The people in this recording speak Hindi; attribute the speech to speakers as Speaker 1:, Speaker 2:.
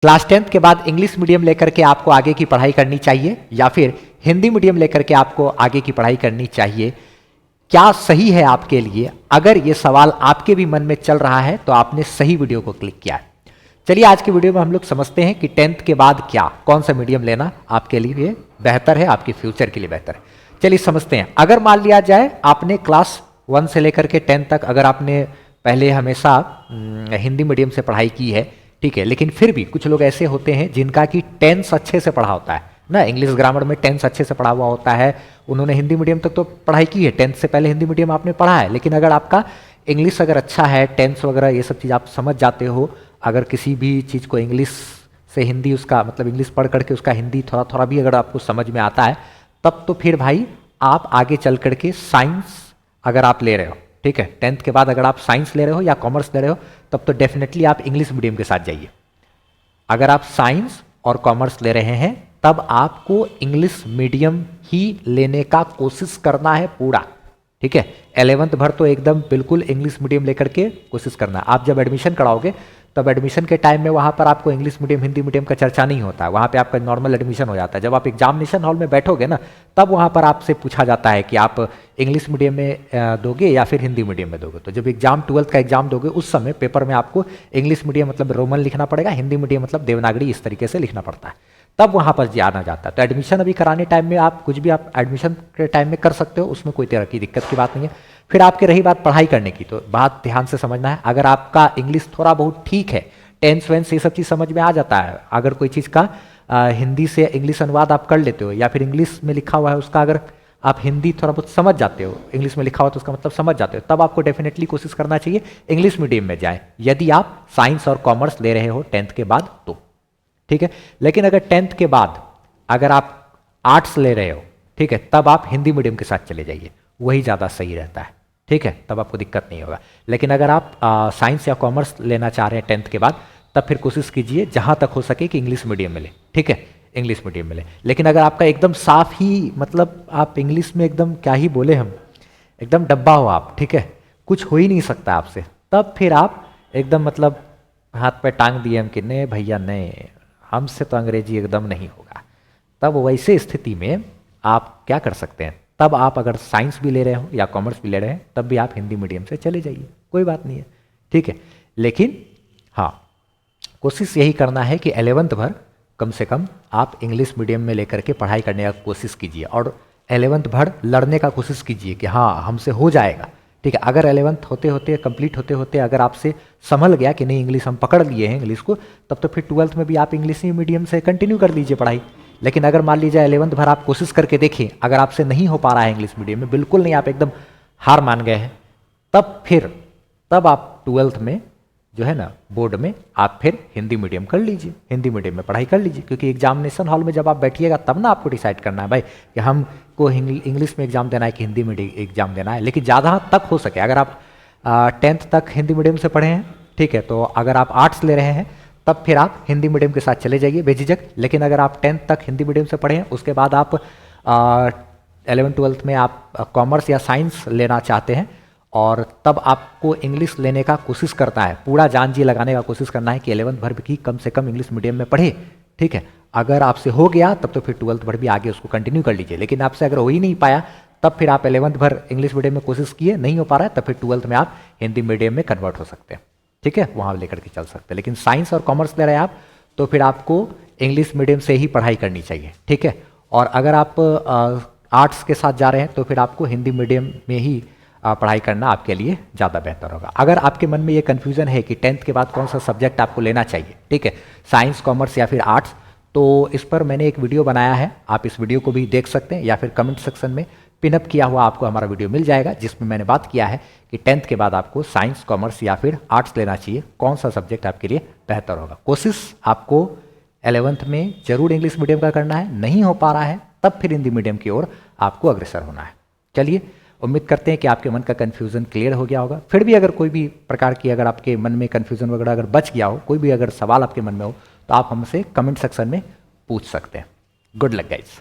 Speaker 1: क्लास 10th के बाद इंग्लिश मीडियम लेकर के आपको आगे की पढ़ाई करनी चाहिए या फिर हिंदी मीडियम लेकर के आपको आगे की पढ़ाई करनी चाहिए, क्या सही है आपके लिए? अगर ये सवाल आपके भी मन में चल रहा है तो आपने सही वीडियो को क्लिक किया है। चलिए आज की वीडियो में हम लोग समझते हैं कि 10th के बाद क्या, कौन सा मीडियम लेना आपके लिए बेहतर है, आपके फ्यूचर के लिए बेहतर है। चलिए समझते हैं। अगर मान लिया जाए आपने क्लास 1 से लेकर के 10 तक अगर आपने पहले हमेशा हिंदी मीडियम से पढ़ाई की है, ठीक है, लेकिन फिर भी कुछ लोग ऐसे होते हैं जिनका कि टेंस अच्छे से पढ़ा होता है ना, इंग्लिश ग्रामर में टेंस अच्छे से पढ़ा हुआ होता है, उन्होंने हिंदी मीडियम तक तो पढ़ाई की है, 10th से पहले हिंदी मीडियम आपने पढ़ा है, लेकिन अगर आपका इंग्लिश अगर अच्छा है, टेंस वगैरह ये सब चीज़ आप समझ जाते हो, अगर किसी भी चीज़ को इंग्लिश से हिंदी उसका मतलब इंग्लिश पढ़ करके उसका हिंदी थोड़ा थोड़ा भी अगर आपको समझ में आता है, तब तो फिर भाई आप आगे चल करके साइंस अगर आप ले रहे हो, ठीक है, 10th के बाद अगर आप साइंस ले रहे हो या कॉमर्स ले रहे हो, तब तो डेफिनेटली आप इंग्लिश मीडियम के साथ जाइए। अगर आप साइंस और कॉमर्स ले रहे हैं तब आपको इंग्लिश मीडियम ही लेने का कोशिश करना है पूरा, ठीक है। 11th भर तो एकदम बिल्कुल इंग्लिश मीडियम लेकर के कोशिश करना है। आप जब एडमिशन कराओगे तब एडमिशन के टाइम में वहाँ पर आपको इंग्लिश मीडियम हिंदी मीडियम का चर्चा नहीं होता है, वहाँ पे आपका नॉर्मल एडमिशन हो जाता है। जब आप एग्जामिनेशन हॉल में बैठोगे ना, तब वहाँ पर आपसे पूछा जाता है कि आप इंग्लिश मीडियम में दोगे या फिर हिंदी मीडियम में दोगे। तो जब एग्जाम 12th का एग्जाम दोगे उस समय पेपर में आपको इंग्लिश मीडियम मतलब रोमन लिखना पड़ेगा, हिंदी मीडियम मतलब देवनागरी इस तरीके से लिखना पड़ता है, तब वहाँ पर जाना जाता है। तो एडमिशन अभी कराने टाइम में आप कुछ भी आप एडमिशन के टाइम में कर सकते हो, उसमें कोई तरह की दिक्कत की बात नहीं है। फिर आपकी रही बात पढ़ाई करने की, तो बात ध्यान से समझना है। अगर आपका इंग्लिश थोड़ा बहुत ठीक है, टेंस वेंस ये सब चीज़ समझ में आ जाता है, अगर कोई चीज़ का हिंदी से इंग्लिश अनुवाद आप कर लेते हो या फिर इंग्लिश में लिखा हुआ है उसका अगर आप हिंदी थोड़ा बहुत समझ जाते हो, इंग्लिश में लिखा हुआ तो उसका मतलब समझ जाते हो, तब आपको डेफिनेटली कोशिश करना चाहिए इंग्लिश मीडियम में जाए, यदि आप साइंस और कॉमर्स ले रहे हो 10th के बाद तो, ठीक है। लेकिन अगर 10th के बाद अगर आप आर्ट्स ले रहे हो, ठीक है, तब आप हिंदी मीडियम के साथ चले जाइए, वही ज़्यादा सही रहता है, ठीक है, तब आपको दिक्कत नहीं होगा। लेकिन अगर आप साइंस या कॉमर्स लेना चाह रहे हैं 10th के बाद, तब फिर कोशिश कीजिए जहाँ तक हो सके कि इंग्लिश मीडियम में ले, ठीक है, इंग्लिश मीडियम में ले। लेकिन अगर आपका एकदम साफ ही मतलब आप इंग्लिश में एकदम क्या ही बोले हम, एकदम डब्बा हो आप, ठीक है, कुछ हो ही नहीं सकता आपसे, तब फिर आप एकदम मतलब हाथ पे टांग दिए हम कि नहीं भैया नहीं, हमसे तो अंग्रेजी एकदम नहीं होगा। तब वैसे स्थिति में आप क्या कर सकते हैं, तब आप अगर साइंस भी ले रहे हो या कॉमर्स भी ले रहे हैं, तब भी आप हिंदी मीडियम से चले जाइए, कोई बात नहीं है, ठीक है। लेकिन हाँ, कोशिश यही करना है कि 11th भर कम से कम आप इंग्लिश मीडियम में लेकर के पढ़ाई करने का कोशिश कीजिए और 11th भर लड़ने का कोशिश कीजिए कि हाँ हमसे हो जाएगा, ठीक है। अगर 11th होते होते कंप्लीट होते होते अगर आपसे संभल गया कि नहीं इंग्लिश हम पकड़ लिए हैं इंग्लिश को, तब तो फिर 12th में भी आप इंग्लिश मीडियम से कंटिन्यू कर लीजिए पढ़ाई। लेकिन अगर मान लीजिए 11th भर आप कोशिश करके देखिए, अगर आपसे नहीं हो पा रहा है इंग्लिश मीडियम में, बिल्कुल नहीं, आप एकदम हार मान गए हैं, तब आप 12th में जो है ना बोर्ड में आप फिर हिंदी मीडियम कर लीजिए, हिंदी मीडियम में पढ़ाई कर लीजिए, क्योंकि एग्जामिनेशन हॉल में जब आप बैठिएगा तब ना आपको डिसाइड करना है भाई कि हमको इंग्लिश में एग्जाम देना है कि हिंदी में एग्जाम देना है। लेकिन ज़्यादा तक हो सके, अगर आप 10th तक हिंदी मीडियम से पढ़े हैं, ठीक है, तो अगर आप आर्ट्स ले रहे हैं तब फिर आप हिंदी मीडियम के साथ चले जाइए बेझिझक। लेकिन अगर आप 10th तक हिंदी मीडियम से पढ़े हैं, उसके बाद आप 11th 12th में आप कॉमर्स या साइंस लेना चाहते हैं और तब आपको इंग्लिश लेने का कोशिश करता है, पूरा जान जी लगाने का कोशिश करना है कि 11th भर भी कम से कम इंग्लिश मीडियम में पढ़े, ठीक है। अगर आपसे हो गया तब तो फिर 12th भर भी आगे उसको कंटिन्यू कर लीजिए। लेकिन आपसे अगर हो ही नहीं पाया, तब फिर आप 11th भर इंग्लिश मीडियम में कोशिश किए, नहीं हो पा रहा है, तब फिर 12th में आप हिंदी मीडियम में कन्वर्ट हो सकते हैं, ठीक है, वहाँ लेकर के चल सकते हैं। लेकिन साइंस और कॉमर्स ले रहे हैं आप, तो फिर आपको इंग्लिश मीडियम से ही पढ़ाई करनी चाहिए, ठीक है। और अगर आप आर्ट्स के साथ जा रहे हैं तो फिर आपको हिंदी मीडियम में ही पढ़ाई करना आपके लिए ज़्यादा बेहतर होगा। अगर आपके मन में ये कन्फ्यूज़न है कि 10th के बाद कौन सा सब्जेक्ट आपको लेना चाहिए, ठीक है, साइंस कॉमर्स या फिर आर्ट्स, तो इस पर मैंने एक वीडियो बनाया है, आप इस वीडियो को भी देख सकते हैं या फिर कमेंट सेक्शन में पिनअप किया हुआ आपको हमारा वीडियो मिल जाएगा, जिसमें मैंने बात किया है कि 10th के बाद आपको साइंस कॉमर्स या फिर आर्ट्स लेना चाहिए, कौन सा सब्जेक्ट आपके लिए बेहतर होगा। कोशिश आपको 11th में जरूर इंग्लिश मीडियम का करना है, नहीं हो पा रहा है तब फिर हिंदी मीडियम की ओर आपको अग्रसर होना है। चलिए, उम्मीद करते हैं कि आपके मन का कन्फ्यूज़न क्लियर हो गया होगा। फिर भी अगर कोई भी प्रकार की अगर आपके मन में कन्फ्यूज़न वगैरह अगर बच गया हो, कोई भी अगर सवाल आपके मन में हो, तो आप हमसे कमेंट सेक्शन में पूछ सकते हैं। Good luck guys.